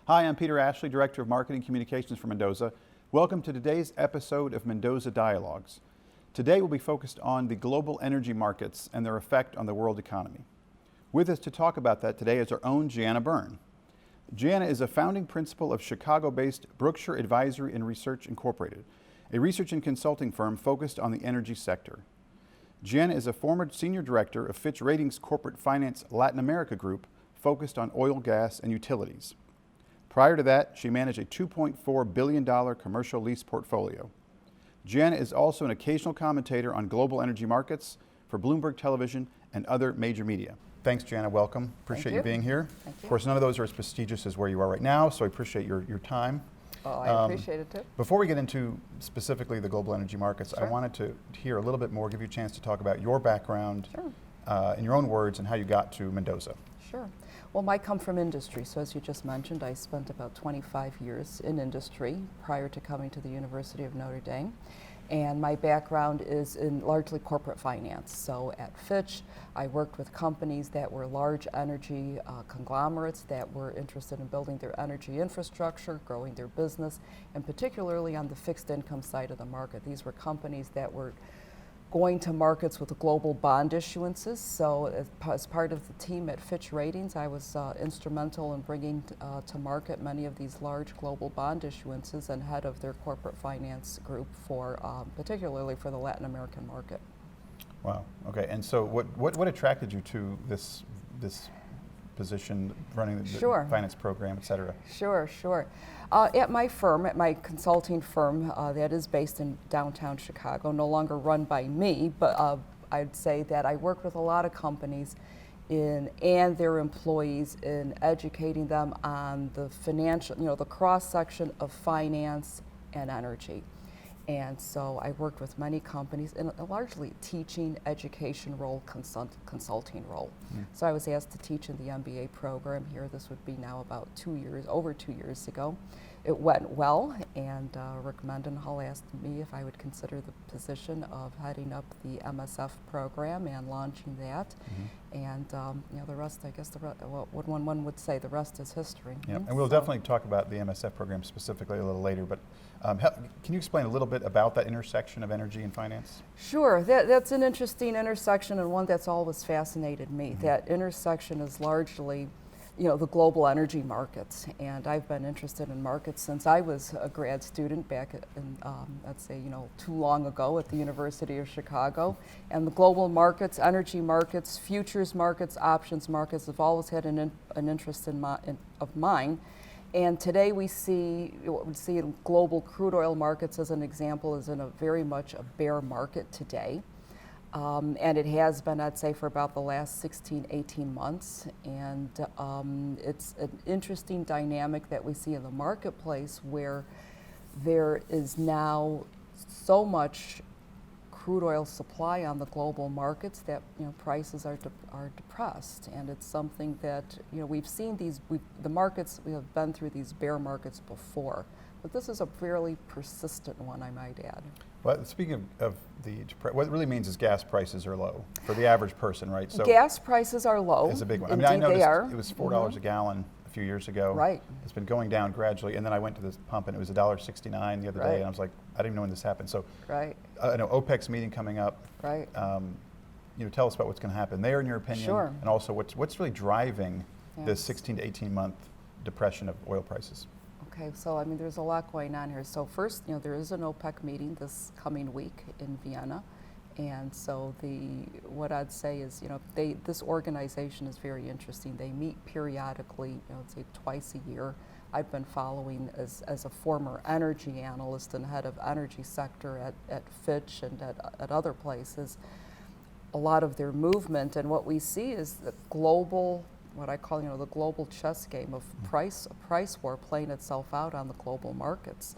Hi, I'm Peter Ashley, Director of Marketing Communications for Mendoza. Welcome to today's episode of Mendoza Dialogues. Today we'll be focused on the global energy markets and their effect on the world economy. With us to talk about that today is our own Gianna Bern. Gianna is a founding principal of Chicago-based Brookshire Advisory and Research Incorporated, a research and consulting firm focused on the energy sector. Gianna is a former senior director of Fitch Ratings Corporate Finance Latin America Group, focused on oil, gas, and utilities. Prior to that, she managed a $2.4 billion commercial lease portfolio. Gianna is also an occasional commentator on global energy markets for Bloomberg Television and other major media. Thanks, Gianna. Welcome. Appreciate you being here. Thank you. Of course, none of those are as prestigious as where you are right now, so I appreciate your time. Oh, I appreciate it too. Before we get into specifically the global energy markets, Sure. I wanted to hear a little bit more, give you a chance to talk about your background, Sure. in your own words, and how you got to Mendoza. Sure. Well, I come from industry, so as you just mentioned, I spent about 25 years in industry prior to coming to the University of Notre Dame. And my background is in largely corporate finance. So at Fitch, I worked with companies that were large energy conglomerates that were interested in building their energy infrastructure, growing their business, and particularly on the fixed income side of the market. These were companies that were going to markets with global bond issuances. So as part of the team at Fitch Ratings, I was instrumental in bringing to market many of these large global bond issuances and head of their corporate finance group for particularly for the Latin American market. Wow. Okay. And so, what attracted you to this position, running the Sure. finance program, et cetera? Sure, sure. At my firm, at my consulting firm that is based in downtown Chicago, no longer run by me, but I'd say that I work with a lot of companies and their employees in educating them on the financial, the cross-section of finance and energy. And so I worked with many companies in a largely teaching, education role, consulting role. So I was asked to teach in the MBA program here. This would be now about over 2 years ago. It went well, and Rick Mendenhall asked me if I would consider the position of heading up the MSF program and launching that. And the rest, I guess, what one would say, the rest is history. Yeah, and we'll definitely talk about the MSF program specifically a little later, but can you explain a little bit about that intersection of energy and finance? Sure, that's an interesting intersection and one that's always fascinated me. That intersection is largely, the global energy markets, and I've been interested in markets since I was a grad student back in, let's say, too long ago at the University of Chicago. And the global markets, energy markets, futures markets, options markets have always had an interest of mine. And today we see global crude oil markets, as an example, is in a very much a bear market today. And it has been, I'd say, for about the last 16, 18 months. And it's an interesting dynamic that we see in the marketplace where there is now so much crude oil supply on the global markets that prices are depressed. And it's something that we've seen the markets, we have been through these bear markets before. But this is a fairly persistent one, I might add. Well, speaking of what it really means is gas prices are low for the average person, right? So gas prices are low. It's a big one. Indeed, I noticed they are. It was $4 a gallon a few years ago. Right. It's been going down gradually, and then I went to this pump and it was $1.69 the other day, and I was like, I didn't even know when this happened. So, right. I know OPEC's meeting coming up. Right. Tell us about what's going to happen there, in your opinion, Sure. and also what's really driving Yes. this 16 to 18 month depression of oil prices. Okay, so there's a lot going on here. So first, there is an OPEC meeting this coming week in Vienna, and so what I'd say is, this organization is very interesting. They meet periodically, say twice a year. I've been following as a former energy analyst and head of energy sector at Fitch and at other places, a lot of their movement, and what we see is the global, what I call, the global chess game of price war playing itself out on the global markets.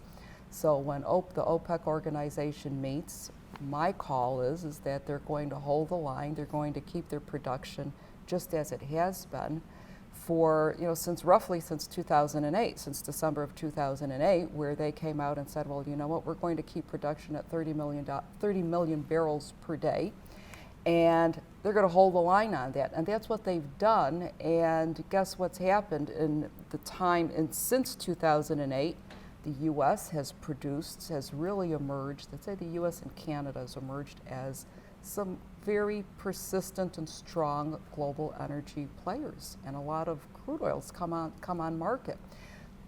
So when the OPEC organization meets, my call is that they're going to hold the line. They're going to keep their production just as it has been for, since 2008, since December of 2008, where they came out and said, well, we're going to keep production at 30 million barrels per day. And they're going to hold the line on that. And that's what they've done. And guess what's happened in the time, and since 2008, the U.S. has really emerged, let's say the U.S. and Canada has emerged as some very persistent and strong global energy players. And a lot of crude oils come on market.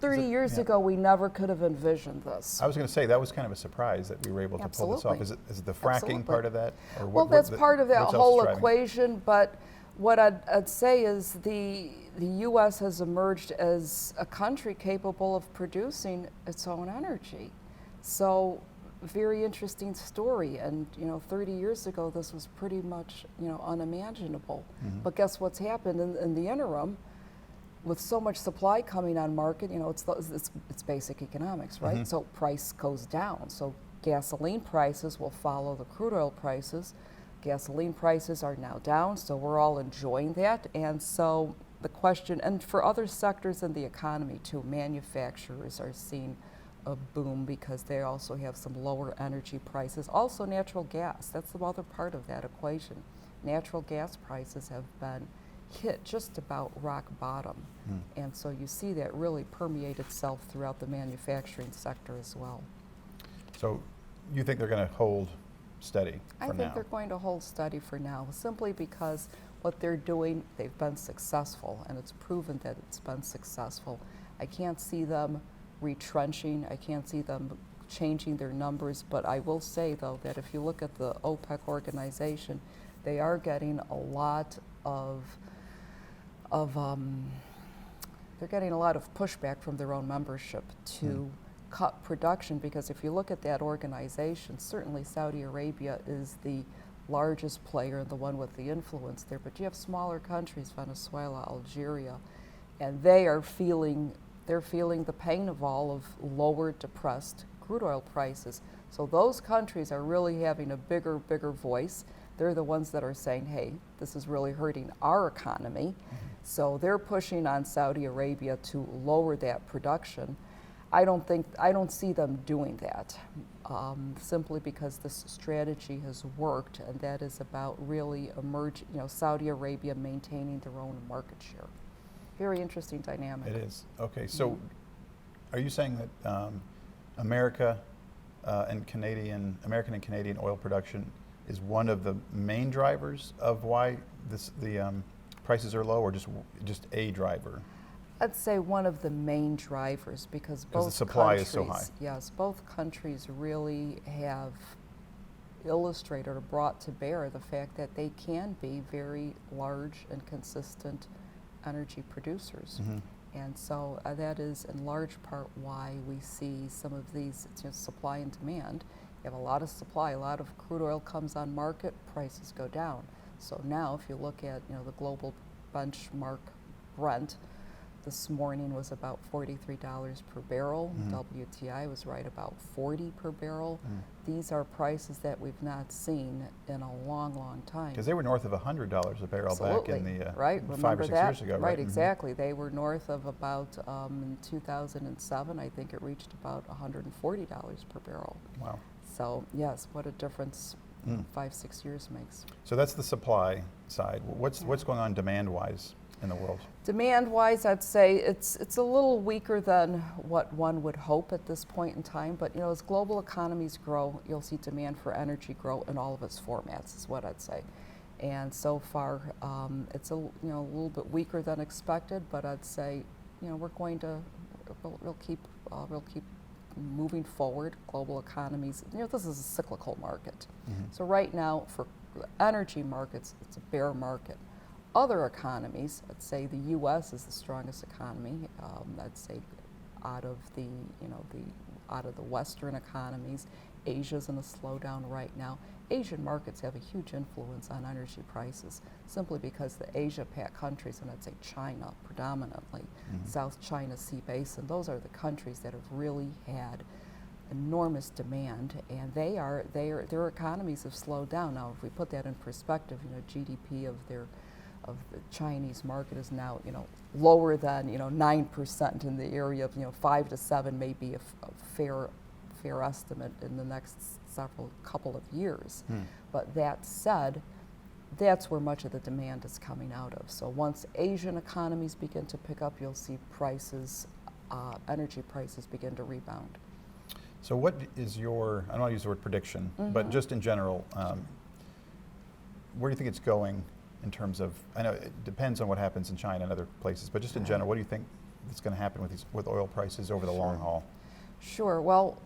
30 years ago, we never could have envisioned this. I was going to say, that was kind of a surprise that we were able to pull this off. Is it the fracking part of that? Or well, that's part of that whole equation, but what I'd say is the U.S. has emerged as a country capable of producing its own energy. So, very interesting story. And, 30 years ago, this was pretty much, unimaginable. Mm-hmm. But guess what's happened in the interim? With so much supply coming on market, it's basic economics, right? Mm-hmm. So price goes down. So gasoline prices will follow the crude oil prices. Gasoline prices are now down, so we're all enjoying that. And so the question, and for other sectors in the economy too, manufacturers are seeing a boom because they also have some lower energy prices. Also natural gas, that's the other part of that equation. Natural gas prices have been hit just about rock bottom. And so you see that really permeate itself throughout the manufacturing sector as well. So you think they're going to hold steady for now? I think they're going to hold steady for now, simply because what they're doing, they've been successful, and it's proven that it's been successful. I can't see them retrenching. I can't see them changing their numbers, but I will say, though, that if you look at the OPEC organization, they are getting a lot of they're getting a lot of pushback from their own membership to cut production, because if you look at that organization, certainly Saudi Arabia is the largest player and the one with the influence there, but you have smaller countries, Venezuela, Algeria, and they're feeling the pain of all of lower, depressed crude oil prices. So those countries are really having a bigger voice. They're the ones that are saying, hey, this is really hurting our economy. So they're pushing on Saudi Arabia to lower that production. I don't see them doing that, simply because this strategy has worked, and that is about really Saudi Arabia maintaining their own market share. Very interesting dynamic. It is. Okay, so are you saying that American and Canadian oil production is one of the main drivers of why the prices are low, or just a driver? I'd say one of the main drivers, because both the supply is so high. Yes, both countries really have illustrated or brought to bear the fact that they can be very large and consistent energy producers. Mm-hmm. And so that is in large part why we see some of these supply and demand. You have a lot of supply, a lot of crude oil comes on market, prices go down. So now if you look at the global benchmark Brent, this morning was about $43 per barrel. WTI was right about 40 per barrel. These are prices that we've not seen in a long, long time. Because they were north of $100 a barrel back in the right. 5 or 6 years ago, right? Right, exactly. They were north of about, in 2007, I think it reached about $140 per barrel. Wow. So yes, what a difference 5-6 years makes. So that's the supply side. What's going on demand-wise in the world? Demand-wise, I'd say it's a little weaker than what one would hope at this point in time. But as global economies grow, you'll see demand for energy grow in all of its formats, is what I'd say. And so far, it's a little bit weaker than expected. But I'd say we'll keep moving forward. Global economies, this is a cyclical market. So right now, for energy markets, it's a bear market. Other economies, I'd say the U.S. is the strongest economy. I'd say out of the Western economies, Asia's in a slowdown right now. Asian markets have a huge influence on energy prices, simply because the Asia-Pac countries, and I'd say China predominantly, South China Sea Basin, those are the countries that have really had enormous demand, and their economies have slowed down. Now, if we put that in perspective, GDP of the Chinese market is now, lower than 9%, in the area of 5 to 7 may be a fair estimate in the next couple of years. But that said, that's where much of the demand is coming out of. So once Asian economies begin to pick up, you'll see prices, energy prices begin to rebound. So what is your, I don't want to use the word prediction, but just in general, where do you think it's going in terms of, I know it depends on what happens in China and other places, but just in general, what do you think is going to happen with oil prices over the long haul? Sure. Well,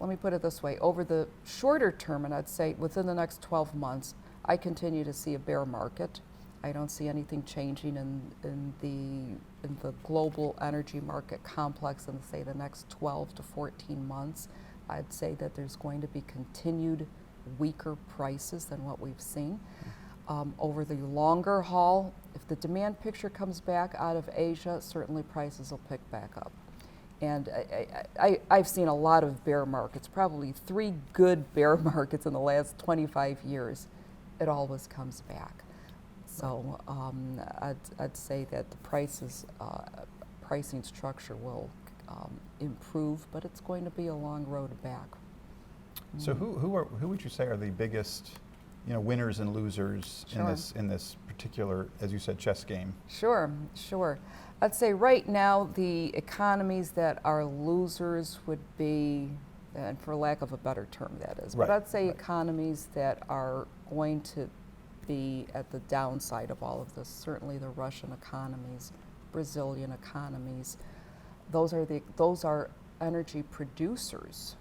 let me put it this way. Over the shorter term, and I'd say within the next 12 months, I continue to see a bear market. I don't see anything changing in the global energy market complex in, say, the next 12 to 14 months. I'd say that there's going to be continued weaker prices than what we've seen. Over the longer haul, if the demand picture comes back out of Asia, certainly prices will pick back up. And I've seen a lot of bear markets, probably 3 good bear markets in the last 25 years. It always comes back. So I'd say that the pricing structure will improve, but it's going to be a long road back. So who would you say are the biggest, winners and losers in this particular, as you said, chess game? Sure. I'd say right now the economies that are losers would be, and for lack of a better term that is, but I'd say economies that are going to be at the downside of all of this, certainly the Russian economies, Brazilian economies, those are energy producers,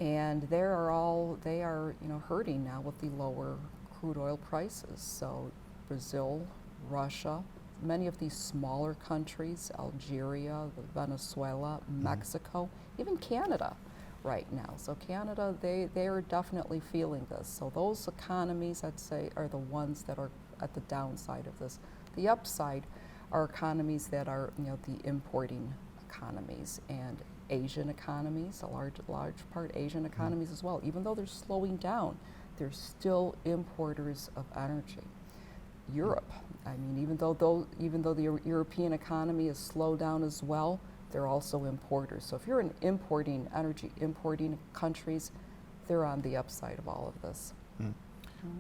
and they are hurting now with the lower crude oil prices. So Brazil, Russia, many of these smaller countries, Algeria, Venezuela, Mexico, even Canada right now. So Canada, they are definitely feeling this. So those economies, I'd say, are the ones that are at the downside of this. The upside are economies that are, the importing economies, and Asian economies, a large part Asian economies as well. Even though they're slowing down, they're still importers of energy. Europe, I mean, even though the European economy is slowed down as well, they're also importers. So if you're an energy importing countries, they're on the upside of all of this.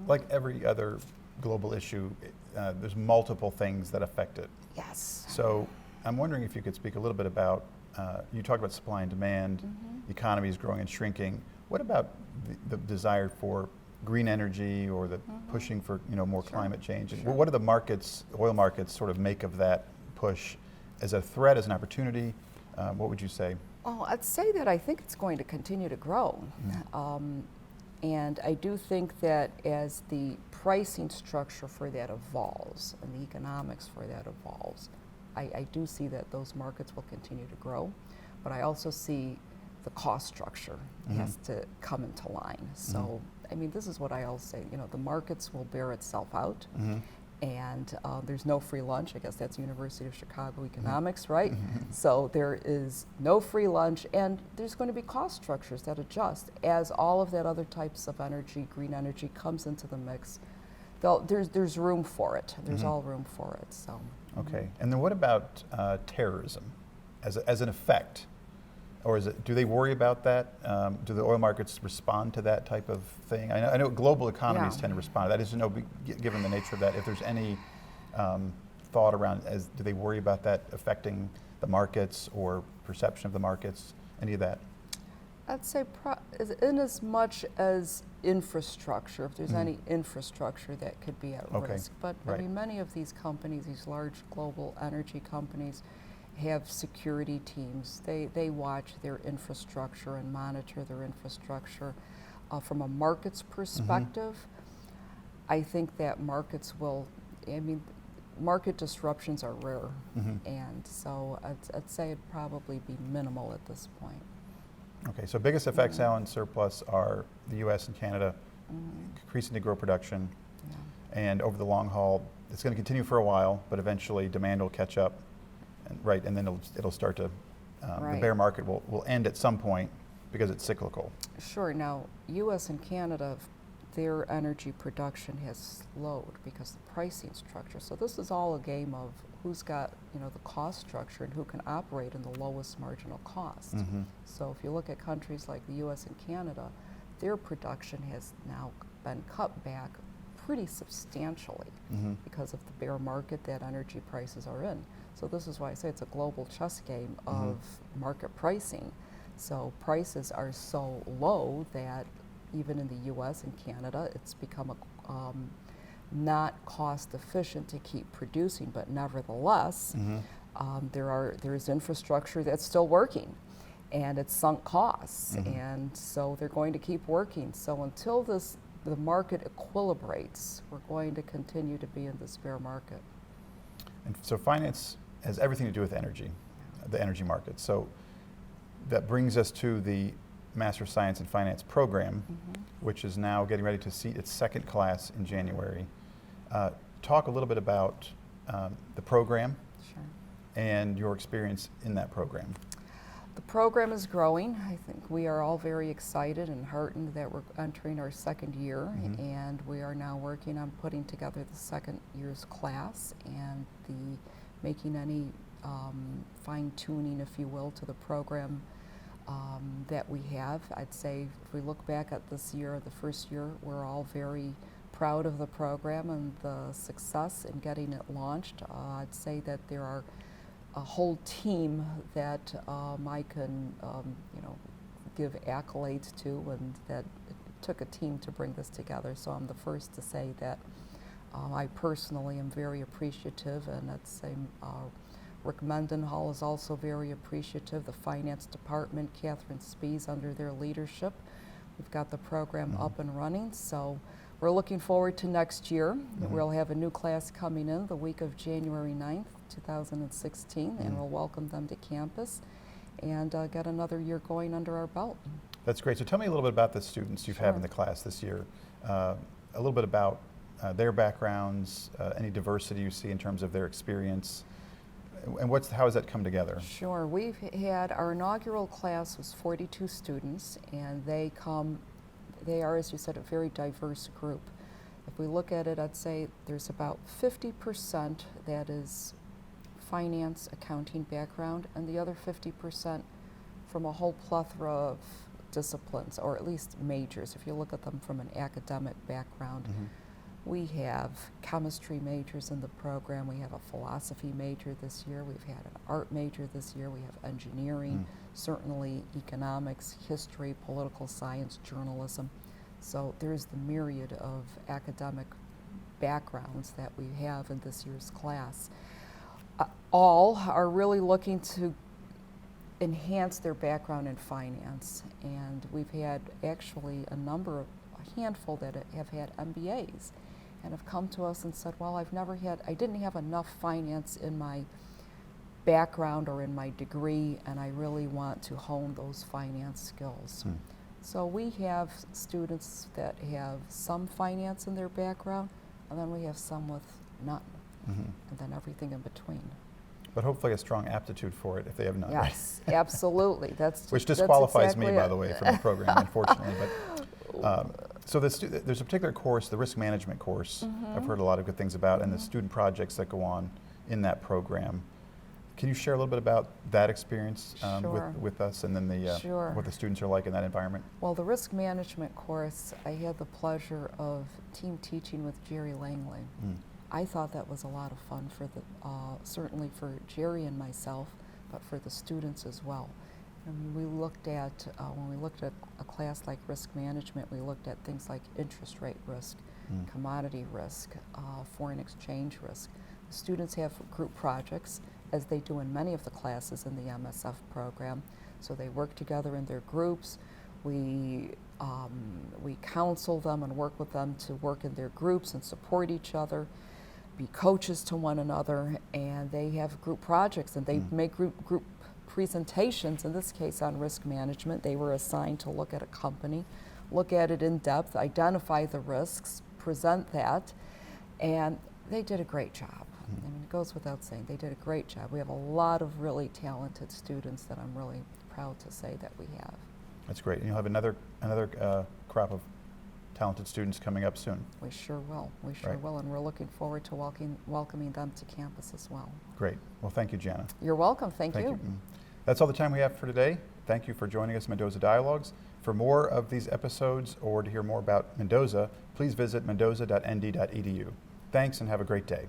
Like every other global issue, there's multiple things that affect it. Yes. So I'm wondering if you could speak a little bit about, you talk about supply and demand, the economy is growing and shrinking. What about the desire for green energy, or the pushing for more climate change? And what do the markets, oil markets, sort of make of that push? As a threat, as an opportunity? What would you say? Well, I'd say that I think it's going to continue to grow. And I do think that as the pricing structure for that evolves and the economics for that evolves, I do see that those markets will continue to grow. But I also see the cost structure has to come into line. So, I mean, this is what I always say, the markets will bear itself out. And there's no free lunch. I guess that's University of Chicago economics, right? So there is no free lunch, and there's going to be cost structures that adjust as all of that other types of energy, green energy, comes into the mix. There's room for it. There's all room for it. So. Okay, and then what about terrorism as an effect? Or do they worry about that? Do the oil markets respond to that type of thing? I know global economies tend to respond to that. I just don't know, given the nature of that, if there's any thought around, do they worry about that affecting the markets or perception of the markets, any of that? I'd say in as much as infrastructure, if there's any infrastructure that could be at risk. But I mean, many of these companies, these large global energy companies, have security teams. They watch their infrastructure and monitor their infrastructure. From a markets perspective, I think that markets will, market disruptions are rare. And so I'd say it'd probably be minimal at this point. Okay, so biggest effects now in surplus are the US and Canada increasing to grow production. And over the long haul, it's going to continue for a while, but eventually demand will catch up. And then it'll start to, the bear market will end at some point because it's cyclical. Sure. Now, U.S. and Canada, their energy production has slowed because of the pricing structure. So this is all a game of who's got the cost structure and who can operate in the lowest marginal cost. So if you look at countries like the U.S. and Canada, their production has now been cut back pretty substantially because of the bear market that energy prices are in. So this is why I say it's a global chess game of market pricing. So prices are so low that even in the US and Canada, it's become not cost efficient to keep producing, but nevertheless, there's infrastructure that's still working, and it's sunk costs, and so they're going to keep working. So until the market equilibrates, we're going to continue to be in this bear market. And so finance has everything to do with energy, the energy market. So that brings us to the Master of Science in Finance program, which is now getting ready to seat its second class in January. Talk a little bit about the program and your experience in that program. The program is growing. I think we are all very excited and heartened that we're entering our second year, and we are now working on putting together the second year's class and making any fine-tuning, if you will, to the program that we have. I'd say if we look back at this year, the first year, we're all very proud of the program and the success in getting it launched. I'd say that there are a whole team that I can give accolades to, and that it took a team to bring this together. So I'm the first to say that I personally am very appreciative, and I'd say Rick Mendenhall is also very appreciative. The finance department, Catherine Spees, under their leadership, we've got the program up and running. So we're looking forward to next year. We'll have a new class coming in the week of January 9th, 2016, and we'll welcome them to campus and get another year going under our belt. That's great. So tell me a little bit about the students you've had in the class this year. A little bit about their backgrounds, any diversity you see in terms of their experience, and how has that come together? Sure. We've had, our inaugural class was 42 students, and they are, as you said, a very diverse group. If we look at it, I'd say there's about 50% that is finance, accounting background, and the other 50% from a whole plethora of disciplines, or at least majors. If you look at them from an academic background, we have chemistry majors in the program. We have a philosophy major this year. We've had an art major this year. We have engineering, certainly economics, history, political science, journalism. So there's the myriad of academic backgrounds that we have in this year's class. All are really looking to enhance their background in finance, and we've had actually a handful that have had MBAs and have come to us and said, well, I didn't have enough finance in my background or in my degree, and I really want to hone those finance skills. So we have students that have some finance in their background, and then we have some with none, and then everything in between. But hopefully a strong aptitude for it if they have none. Yes, absolutely. Which disqualifies exactly me, by the way, from the program, unfortunately. But so there's a particular course, the risk management course, I've heard a lot of good things about, and the student projects that go on in that program. Can you share a little bit about that experience with us, and then what the students are like in that environment? Well, the risk management course, I had the pleasure of team teaching with Jerry Langley. I thought that was a lot of fun for certainly for Jerry and myself, but for the students as well. And we looked at, when we looked at a class like risk management, we looked at things like interest rate risk, commodity risk, foreign exchange risk. The students have group projects, as they do in many of the classes in the MSF program. So they work together in their groups. We counsel them and work with them to work in their groups and support each other, be coaches to one another, and they have group projects, and they make group presentations. In this case on risk management, they were assigned to look at a company, look at it in depth, identify the risks, present that, and they did a great job. I mean, it goes without saying, they did a great job. We have a lot of really talented students that I'm really proud to say that we have. That's great. And you'll have another crop of talented students coming up soon. We sure will. We sure will, and we're looking forward to welcoming them to campus as well. Great. Well, thank you, Gianna. You're welcome. Thank you. That's all the time we have for today. Thank you for joining us in Mendoza Dialogues. For more of these episodes or to hear more about Mendoza, please visit mendoza.nd.edu. Thanks and have a great day.